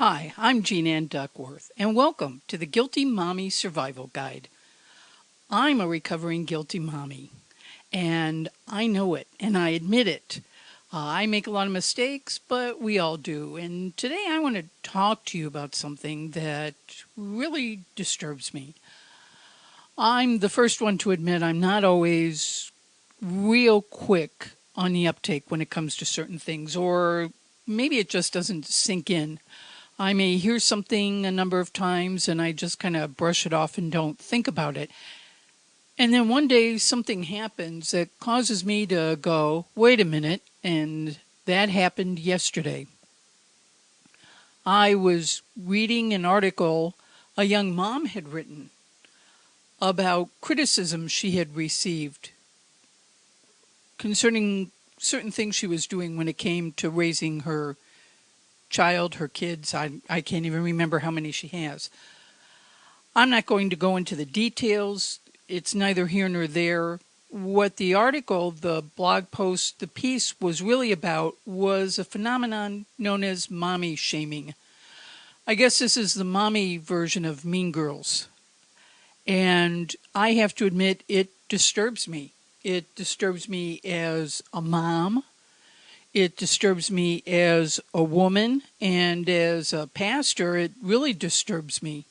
Hi, I'm Jean Ann Duckworth, and welcome to the Guilty Mommy Survival Guide. I'm a recovering guilty mommy, and I know it, and I admit it. I make a lot of mistakes, but we all do. And today I want to talk to you about something that really disturbs me. I'm the first one to admit I'm not always real quick on the uptake when it comes to certain things, or maybe it just doesn't sink in. I may hear something a number of times and I just kind of brush it off and don't think about it. And then one day something happens that causes me to go, wait a minute, and that happened yesterday. I was reading an article a young mom had written about criticism she had received concerning certain things she was doing when it came to raising her child, her kids. I can't even remember how many she has. I'm not going to go into the details. It's neither here nor there. What the article, the blog post, the piece was really about was a phenomenon known as mommy shaming. I guess this is the mommy version of Mean Girls. And I have to admit, it disturbs me. It disturbs me as a mom. It disturbs me as a woman, and as a pastor, it really disturbs me.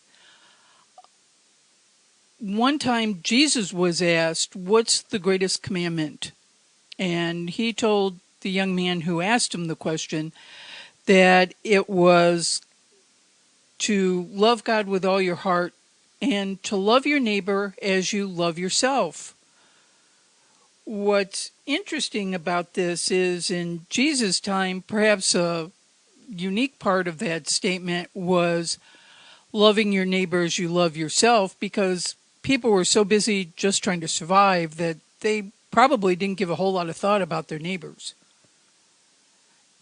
One time, Jesus was asked, "What's the greatest commandment?" And he told the young man who asked him the question that it was to love God with all your heart and to love your neighbor as you love yourself. What's interesting about this is in Jesus' time, perhaps a unique part of that statement was loving your neighbor as you love yourself, because people were so busy just trying to survive that they probably didn't give a whole lot of thought about their neighbors.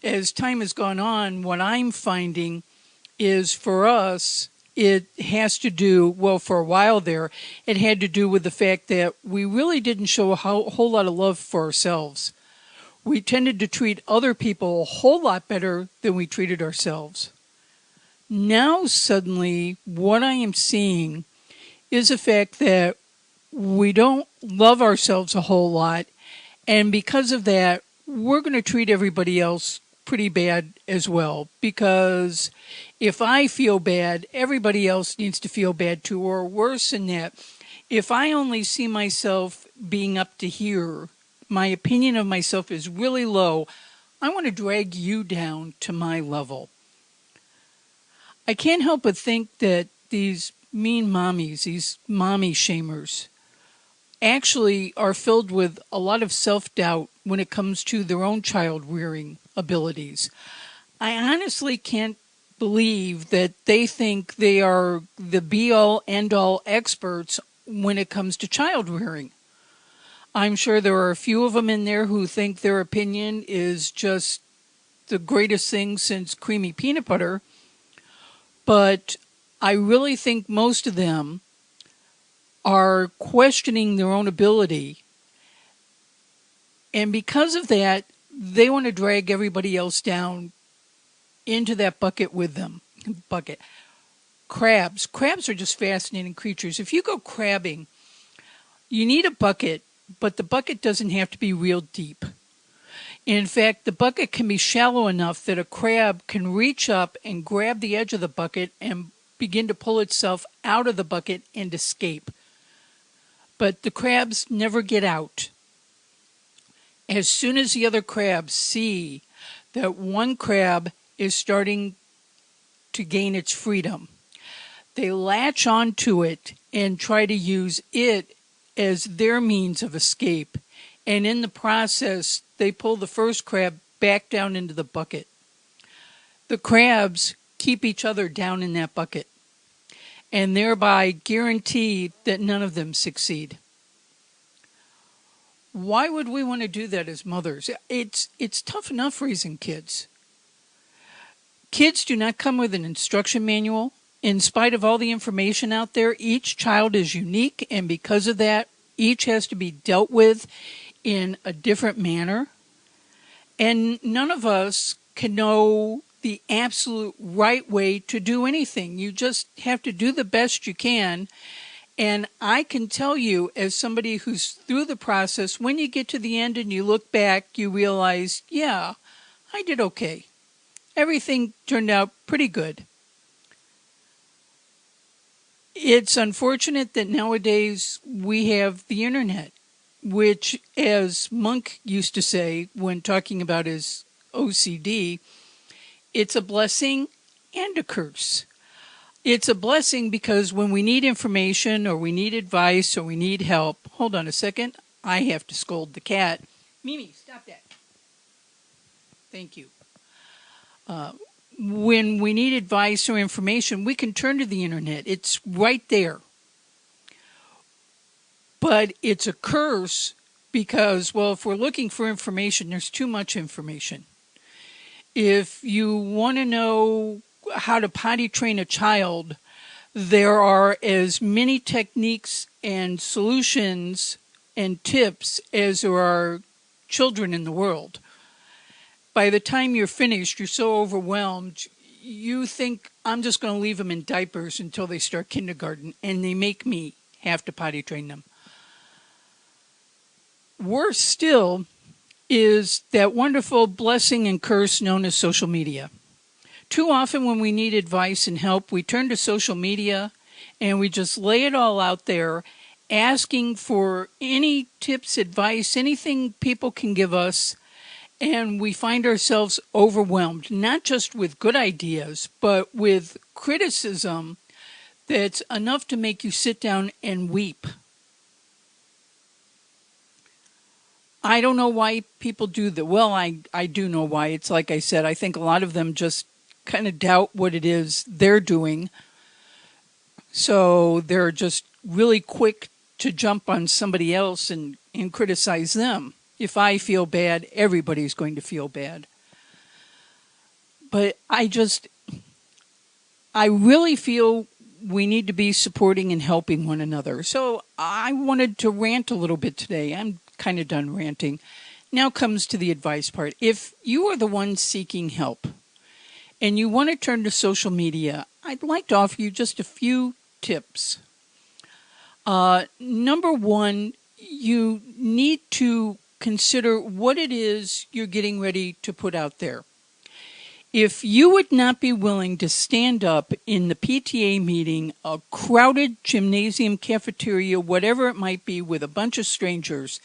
As time has gone on, what I'm finding is for us, it has to do, well, for a while there, it had to do with the fact that we really didn't show a whole lot of love for ourselves. We tended to treat other people a whole lot better than we treated ourselves. Now, suddenly, what I am seeing is the fact that we don't love ourselves a whole lot, and because of that, we're going to treat everybody else pretty bad as well, because if I feel bad, everybody else needs to feel bad too, or worse than that. If I only see myself being up to here, my opinion of myself is really low, I want to drag you down to my level. I can't help but think that these mean mommies, these mommy shamers, actually are filled with a lot of self-doubt when it comes to their own child rearing abilities. I honestly can't believe that they think they are the be-all, end-all experts when it comes to child rearing. I'm sure there are a few of them in there who think their opinion is just the greatest thing since creamy peanut butter, but I really think most of them are questioning their own ability, and because of that, they want to drag everybody else down into that bucket with them. Bucket. Crabs. Crabs are just fascinating creatures. If you go crabbing, you need a bucket, but the bucket doesn't have to be real deep. In fact, the bucket can be shallow enough that a crab can reach up and grab the edge of the bucket and begin to pull itself out of the bucket and escape. But the crabs never get out. As soon as the other crabs see that one crab is starting to gain its freedom, they latch onto it and try to use it as their means of escape. And in the process, they pull the first crab back down into the bucket. The crabs keep each other down in that bucket, and thereby guarantee that none of them succeed. Why would we want to do that as mothers? It's tough enough raising kids. Kids do not come with an instruction manual. In spite of all the information out there, each child is unique, and because of that, each has to be dealt with in a different manner. And none of us can know the absolute right way to do anything. You just have to do the best you can. And I can tell you, as somebody who's through the process, when you get to the end and you look back, you realize, yeah, I did okay. Everything turned out pretty good. It's unfortunate that nowadays we have the internet, which, as Monk used to say when talking about his OCD, it's a blessing and a curse. It's a blessing because when we need information or we need advice or we need help, hold on a second, I have to scold the cat. Mimi, stop that. Thank you. When we need advice or information, we can turn to the internet. It's right there. But it's a curse because, well, if we're looking for information, there's too much information. If you want to know how to potty train a child, there are as many techniques and solutions and tips as there are children in the world. By the time you're finished, you're so overwhelmed, you think, I'm just going to leave them in diapers until they start kindergarten, and they make me have to potty train them. Worse still is that wonderful blessing and curse known as social media. Too often when we need advice and help, we turn to social media and we just lay it all out there, asking for any tips, advice, anything people can give us, and we find ourselves overwhelmed, not just with good ideas, but with criticism that's enough to make you sit down and weep. I don't know why people do that. Well, I do know why. It's like I said, I think a lot of them just kind of doubt what it is they're doing. So they're just really quick to jump on somebody else and criticize them. If I feel bad, everybody's going to feel bad. But I really feel we need to be supporting and helping one another. So I wanted to rant a little bit today. I'm kind of done ranting. Now comes to the advice part. If you are the one seeking help and you want to turn to social media, I'd like to offer you just a few tips. Number one, you need to consider what it is you're getting ready to put out there. If you would not be willing to stand up in the PTA meeting, a crowded gymnasium, cafeteria, whatever it might be, with a bunch of strangers,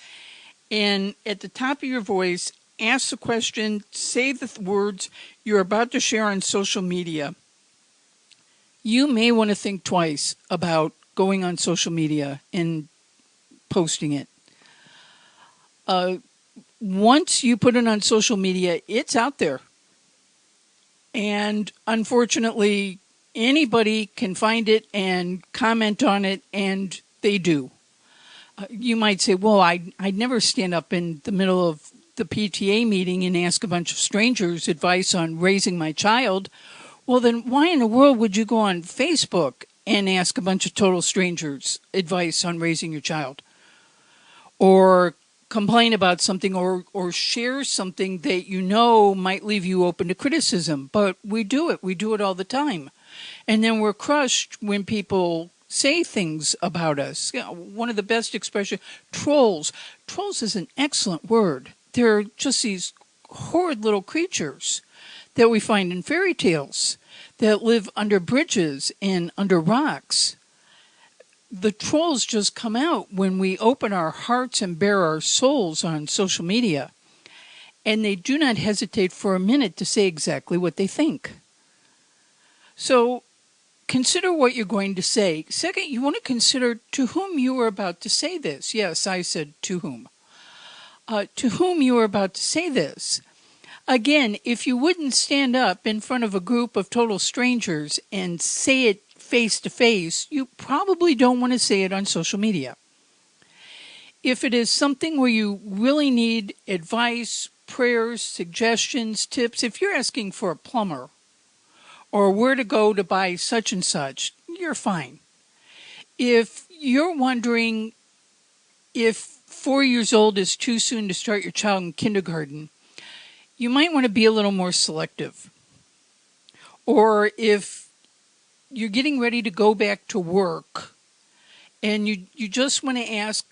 and at the top of your voice, ask the question, say the words you're about to share on social media, you may want to think twice about going on social media and posting it. Once you put it on social media, it's out there. And unfortunately, anybody can find it and comment on it, and they do. You might say, well, I'd never stand up in the middle of the PTA meeting and ask a bunch of strangers advice on raising my child. Well, then why in the world would you go on Facebook and ask a bunch of total strangers advice on raising your child? Or complain about something or share something that you know might leave you open to criticism. But we do it. We do it all the time. And then we're crushed when people say things about us. You know, one of the best expressions, trolls. Trolls is an excellent word. They're just these horrid little creatures that we find in fairy tales that live under bridges and under rocks. The trolls just come out when we open our hearts and bare our souls on social media. And they do not hesitate for a minute to say exactly what they think. So consider what you're going to say. Second, you want to consider to whom you are about to say this. Yes, I said to whom. To whom you are about to say this. Again, if you wouldn't stand up in front of a group of total strangers and say it face to face, you probably don't want to say it on social media. If it is something where you really need advice, prayers, suggestions, tips, if you're asking for a plumber or where to go to buy such and such, you're fine. If you're wondering if 4 years old is too soon to start your child in kindergarten, you might want to be a little more selective. Or if you're getting ready to go back to work and you just want to ask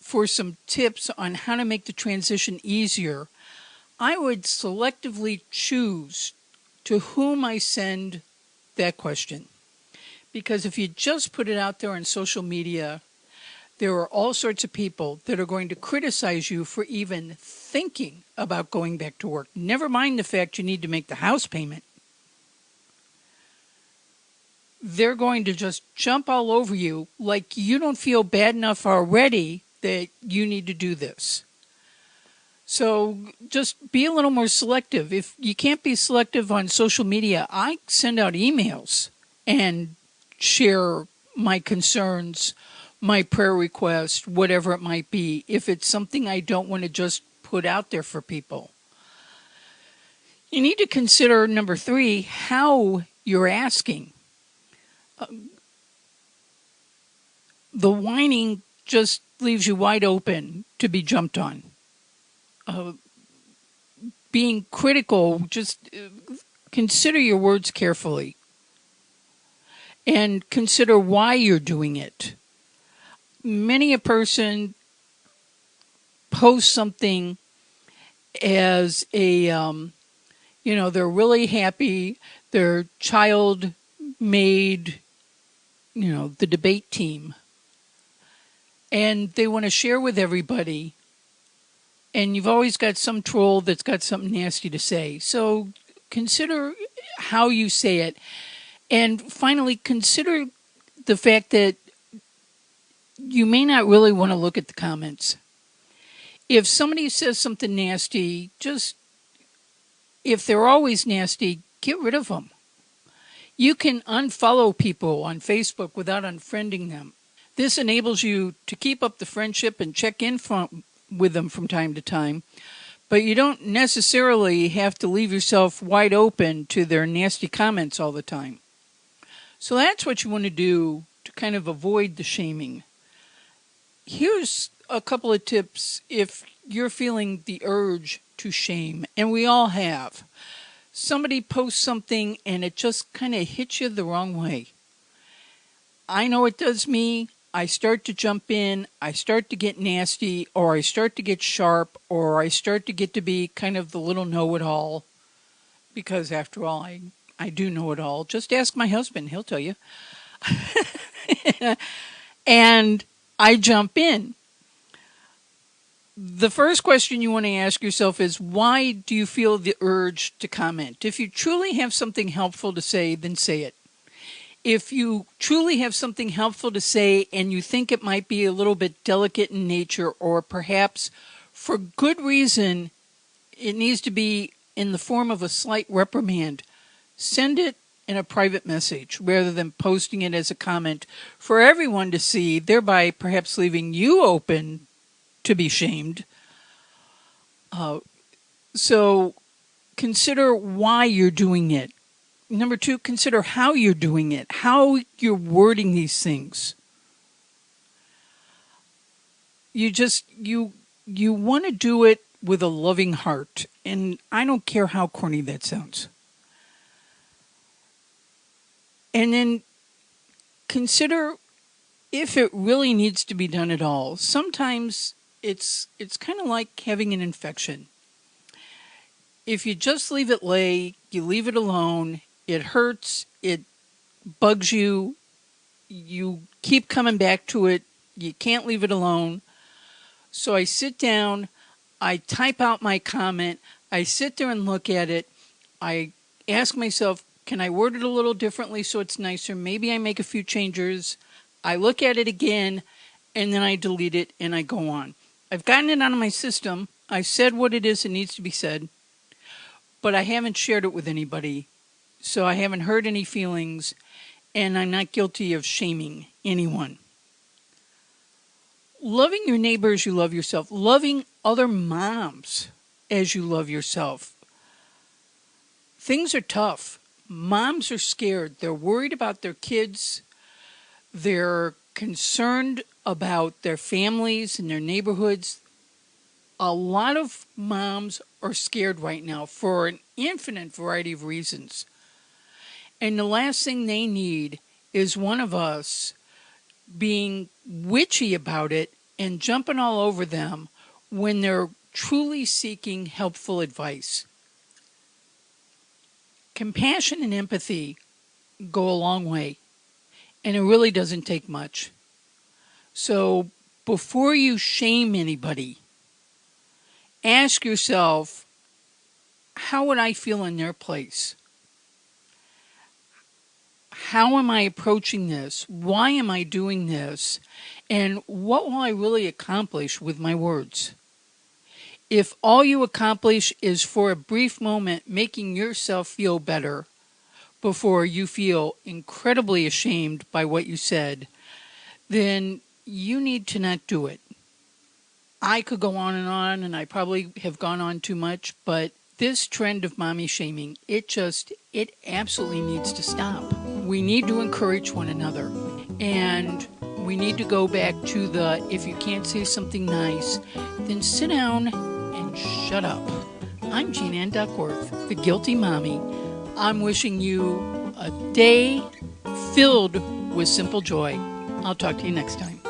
for some tips on how to make the transition easier, I would selectively choose to whom I send that question. Because if you just put it out there on social media, there are all sorts of people that are going to criticize you for even thinking about going back to work. Never mind the fact you need to make the house payment. They're going to just jump all over you like you don't feel bad enough already that you need to do this. So just be a little more selective. If you can't be selective on social media, I send out emails and share my concerns, my prayer request, whatever it might be, if it's something I don't want to just put out there for people. You need to consider, number 3, how you're asking. The whining just leaves you wide open to be jumped on. Being critical, just consider your words carefully and consider why you're doing it. Many a person posts something as a, they're really happy. Their child made, the debate team. And they want to share with everybody. And you've always got some troll that's got something nasty to say. So consider how you say it. And finally, consider the fact that you may not really want to look at the comments. If somebody says something nasty, if they're always nasty, get rid of them. You can unfollow people on Facebook without unfriending them. This enables you to keep up the friendship and check in with them from time to time, but you don't necessarily have to leave yourself wide open to their nasty comments all the time. So that's what you want to do to kind of avoid the shaming. Here's a couple of tips if you're feeling the urge to shame, and we all have. Somebody posts something and it just kind of hits you the wrong way. I know it does me. I start to jump in, I start to get nasty, or I start to get sharp, or I start to get to be kind of the little know-it-all. Because after all, I do know it all. Just ask my husband, he'll tell you. And I jump in. The first question you want to ask yourself is, why do you feel the urge to comment? If you truly have something helpful to say, then say it. If you truly have something helpful to say and you think it might be a little bit delicate in nature, or perhaps for good reason it needs to be in the form of a slight reprimand, send it in a private message rather than posting it as a comment for everyone to see, thereby perhaps leaving you open to be shamed. So consider why you're doing it. Number 2, consider how you're doing it, how you're wording these things. You want to do it with a loving heart, and I don't care how corny that sounds. And then consider if it really needs to be done at all. Sometimes it's kind of like having an infection. If you just leave it lay, you leave it alone, it hurts, it bugs you, you keep coming back to it, you can't leave it alone. So I sit down, I type out my comment, I sit there and look at it, I ask myself, can I word it a little differently so it's nicer? Maybe I make a few changes, I look at it again, and then I delete it and I go on. I've gotten it out of my system, I've said what it is that needs to be said, but I haven't shared it with anybody. So I haven't hurt any feelings, and I'm not guilty of shaming anyone. Loving your neighbor as you love yourself. Loving other moms as you love yourself. Things are tough. Moms are scared. They're worried about their kids. They're concerned about their families and their neighborhoods. A lot of moms are scared right now for an infinite variety of reasons. And the last thing they need is one of us being witchy about it and jumping all over them when they're truly seeking helpful advice. Compassion and empathy go a long way, and it really doesn't take much. So before you shame anybody, ask yourself, how would I feel in their place? How am I approaching this? Why am I doing this? And what will I really accomplish with my words? If all you accomplish is for a brief moment making yourself feel better before you feel incredibly ashamed by what you said, then you need to not do it. I could go on, and I probably have gone on too much, but this trend of mommy shaming, it absolutely needs to stop. We need to encourage one another, and we need to go back to the, if you can't say something nice, then sit down and shut up. I'm Jean Ann Duckworth, the Guilty Mommy. I'm wishing you a day filled with simple joy. I'll talk to you next time.